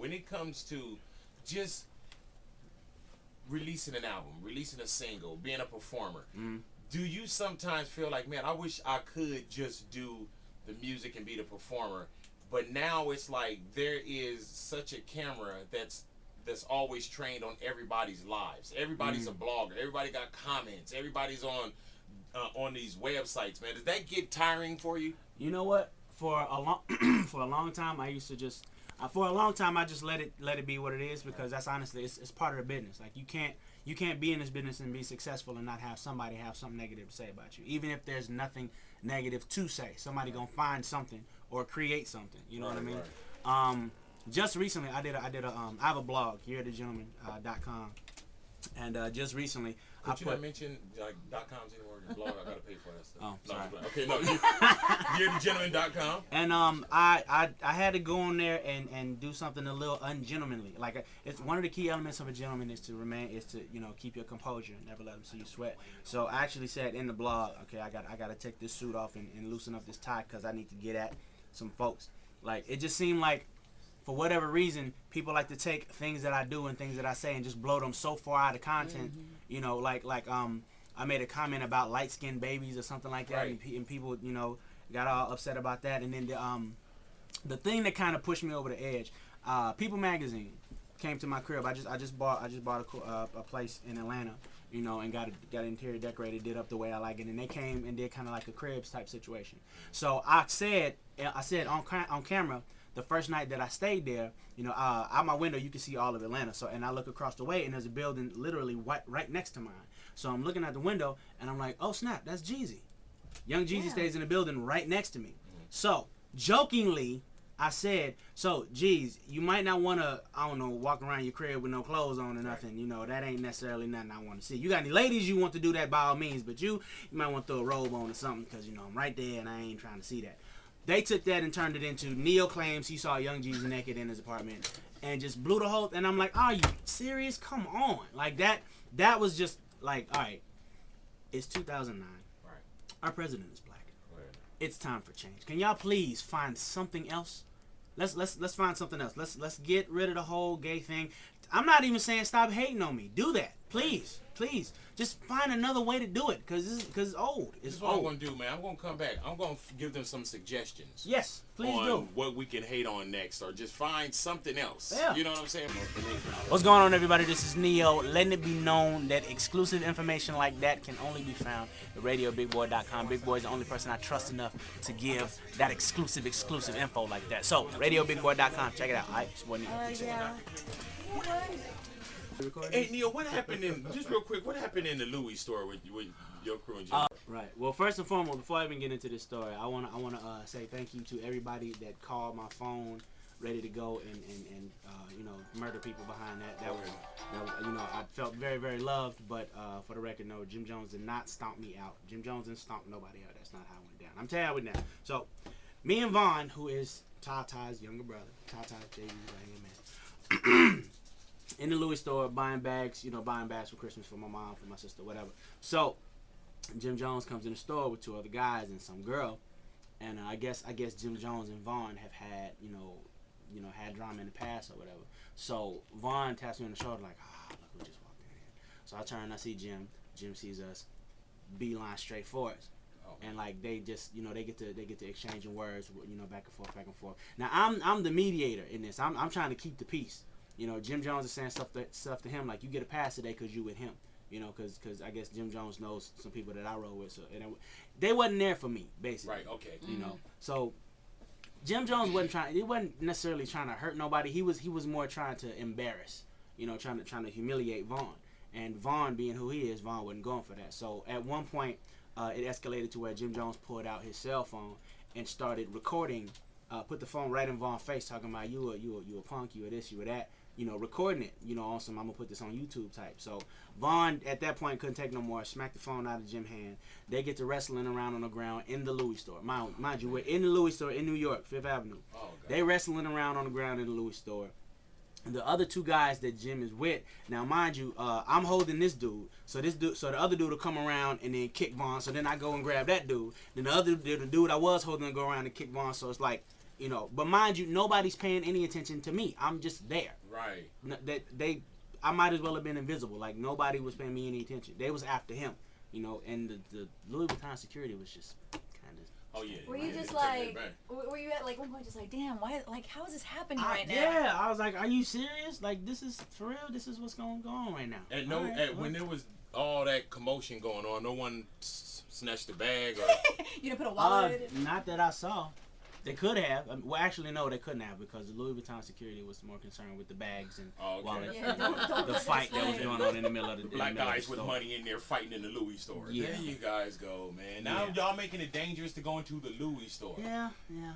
when it comes to just releasing an album, releasing a single, being a performer, do you sometimes feel like, man, I wish I could just do the music and be the performer, but now it's like there is such a camera that's always trained on everybody's lives. Everybody's a blogger. Everybody got comments. Everybody's on these websites, man. Does that get tiring for you? You know what? For a long time, I used to just I just let it be what it is, because that's honestly it's part of the business. Like you can't be in this business and be successful and not have somebody have something negative to say about you. Even if there's nothing negative to say, somebody gonna find something or create something. You know what I mean? Right. Just recently, I have a blog, hereathegentleman.com, and just recently Could you not mention like .coms anymore? Your blog, I gotta pay for that stuff. Oh, sorry. No, okay, no, hereathegentleman.com. And I had to go on there and do something a little ungentlemanly. Like it's one of the key elements of a gentleman is to keep your composure and never let them see you sweat. So I actually said in the blog, okay, I got to take this suit off and loosen up this tie because I need to get at some folks. Like it just seemed like, for whatever reason, people like to take things that I do and things that I say and just blow them so far out of content. You know, like I made a comment about light-skinned babies or something like that, right. and people, got all upset about that. And then the thing that kind of pushed me over the edge, People Magazine came to my crib. I just bought a place in Atlanta, and got it interior decorated, did up the way I like it, and they came and did kind of like a cribs type situation. So I said on camera, the first night that I stayed there, out my window you can see all of Atlanta. So, and I look across the way and there's a building literally right next to mine. So I'm looking at the window and I'm like, oh snap, that's Jeezy. Young Jeezy stays in the building right next to me. So jokingly, I said, so Jeez, you might not want to, walk around your crib with no clothes on or nothing. That ain't necessarily nothing I want to see. You got any ladies you want to do that, by all means, but you might want to throw a robe on or something because I'm right there and I ain't trying to see that. They took that and turned it into Neo claims he saw Young Jeezy naked in his apartment and just blew the whole. And I'm like, are you serious? Come on, like that. That was just like, all right. It's 2009. Right. Our president is black. Right. It's time for change. Can y'all please find something else? Let's find something else. Let's get rid of the whole gay thing. I'm not even saying stop hating on me. Do that, please. Just find another way to do it, cause it's old. This is what I'm gonna do, man. I'm gonna come back. I'm gonna give them some suggestions. Yes, please on do. What we can hate on next, or just find something else. Yeah. You know what I'm saying? What's going on, everybody? This is Neo. Letting it be known that exclusive information like that can only be found at RadioBigBoy.com. Big Boy is the only person I trust enough to give that exclusive info like that. So, RadioBigBoy.com. Check it out. All right, it's one Hey Neil, what happened just real quick? What happened in the Louis store with your crew and Jim? Right. Well, first and foremost, before I even get into this story, I wanna say thank you to everybody that called my phone, ready to go and murder people behind that. That was I felt very, very loved. But for the record, no, Jim Jones did not stomp me out. Jim Jones didn't stomp nobody out. That's not how it went down. I'm telling you how it went down. So, me and Vaughn, who is Tata's younger brother, Tata JV, right here, man. In the Louis store, buying bags for Christmas for my mom, for my sister, whatever. So, Jim Jones comes in the store with two other guys and some girl, and I guess Jim Jones and Vaughn have had had drama in the past or whatever. So Vaughn taps me on the shoulder like, look who just walked in here. So I turn, I see Jim. Jim sees us, beeline straight for us. And like they just they get to exchanging words, back and forth. Now I'm the mediator in this. I'm trying to keep the peace. Jim Jones is saying stuff to him like, you get a pass today because you with him. Because I guess Jim Jones knows some people that I roll with. So they wasn't there for me, basically. Right. Okay. So Jim Jones wasn't necessarily trying to hurt nobody. He was more trying to embarrass. Trying to humiliate Vaughn. And Vaughn, being who he is, Vaughn wasn't going for that. So at one point, it escalated to where Jim Jones pulled out his cell phone and started recording. Put the phone right in Vaughn's face, talking about you a punk, you a this, you a that. Recording it, on some I'm gonna put this on YouTube type. So Vaughn at that point couldn't take no more, smacked the phone out of Jim's hand. They get to wrestling around on the ground in the Louis store. Mind you, we're in the Louis store in New York, Fifth Avenue. Oh, they wrestling around on the ground in the Louis store. And the other two guys that Jim is with, now mind you, I'm holding this dude. So the other dude will come around and then kick Vaughn. So then I go and grab that dude. Then the dude I was holding will go around and kick Vaughn. So it's like You know, but mind you, nobody's paying any attention to me. I'm just there. Right. I might as well have been invisible. Like nobody was paying me any attention. They was after him. You know, and the Louis Vuitton security was just kind of. Oh yeah. Were you just like? Were you at like one point just like, damn, why? Like, how is this happening right now? Yeah, I was like, are you serious? Like, this is for real. This is what's going on right now. And when there was all that commotion going on, no one snatched the bag or. You didn't put a wallet. Not that I saw. They could have. Well, actually, no, they couldn't have because the Louis Vuitton security was more concerned with the bags and wallets. Yeah, don't the fight that was going on in the middle of the black guys with money in there fighting in the Louis store. Yeah. There you guys go, man. Now y'all making it dangerous to go into the Louis store. Yeah.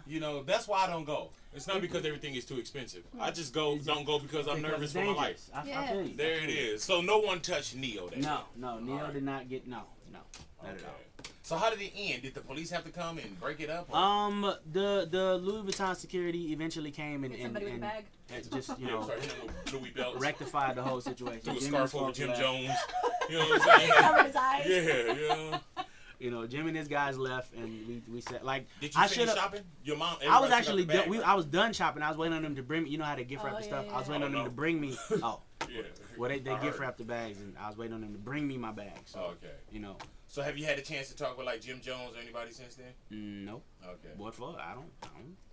You know, that's why I don't go. It's not because everything is too expensive. I just don't go because I'm nervous for my life. I feel you. There it is. So no one touched Neo that day. No, Neo did not get not at all. So how did it end? Did the police have to come and break it up? The Louis Vuitton security eventually came and somebody with a bag. Just Louis belts. Rectified the whole situation. Threw a scarf over Jim Jones. You know what I'm saying? Covered his eyes. Yeah. You know, Jim and his guys left, and we said like. Did you finish shopping? Your mom. I was actually done. I was done shopping. I was waiting on them to bring me. You know how they gift wrap the stuff. I was waiting on them to bring me. Oh. Yeah. Well, they gift wrapped the bags, and I was waiting on them to bring me my bag. So, okay. You know. So have you had a chance to talk with like Jim Jones or anybody since then? No. Okay. What for? I don't.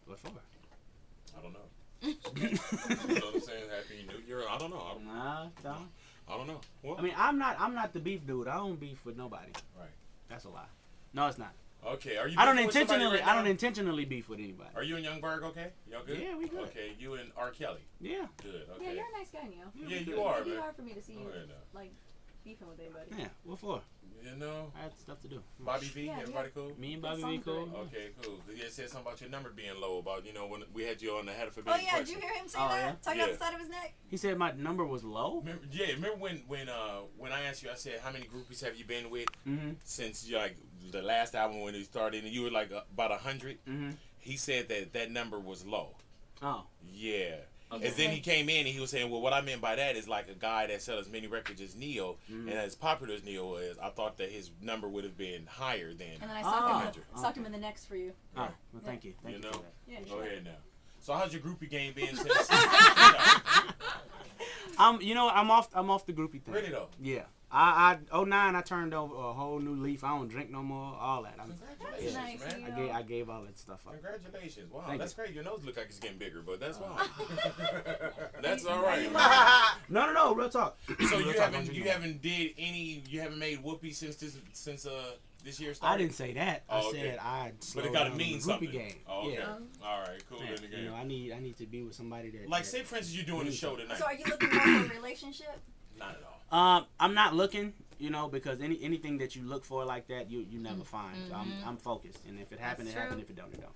What for? I don't know. You know what I'm saying? Happy New Year. I don't know. I don't know. What? I mean, I'm not the beef dude. I don't beef with nobody. Right. That's a lie. No, it's not. Okay. Are you? I don't intentionally beef with anybody. Are you and Young Berg okay? Y'all good? Yeah, we good. Okay. You and R. Kelly. Yeah. Good. Okay. Yeah, you're a nice guy, Neil. Yeah, you are, It'd be man. hard for me to see you like beefing with anybody. Yeah. What for? You know. I had stuff to do. Bobby V. Everybody cool? Me and Bobby V cool. Okay, cool. You said something about your number being low. About when we had you on the Head of Oh Forbidden yeah, did you hear him say that? Yeah. Talking about the side of his neck. He said my number was low. Remember when I asked you? I said, how many groupies have you been with since like the last album when he started, and you were like about 100. He said that number was low. Oh. Yeah. Okay. And then he came in and he was saying, well, what I meant by that is like a guy that sells as many records as Neo, and as popular as Neo is, I thought that his number would have been higher than. And then I socked him in the necks for you. Oh, well, thank you. Thank you know? for that. Yeah, Go ahead now. So how's your groupie game been since? I'm off the groupie thing. Really though? Yeah. I 09 I turned over a whole new leaf. I don't drink no more. All that. Congratulations, nice, man. I gave all that stuff up. Congratulations. Wow, Thank that's you. great. Your nose look like it's getting bigger, but that's fine. That's all right. No, real talk. So you haven't made whoopee since this year started? I didn't say that. I said I slowed but it gotta down mean the groupie something. game. Oh, okay. Yeah. All right, cool. Yeah, Then again. I need to be with somebody that Like, say for instance, you're doing a show tonight. So are you looking for a relationship? Not at all. I'm not looking, because anything that you look for like that, you never find. So I'm focused, and if it happened, it happened. If it don't, it don't.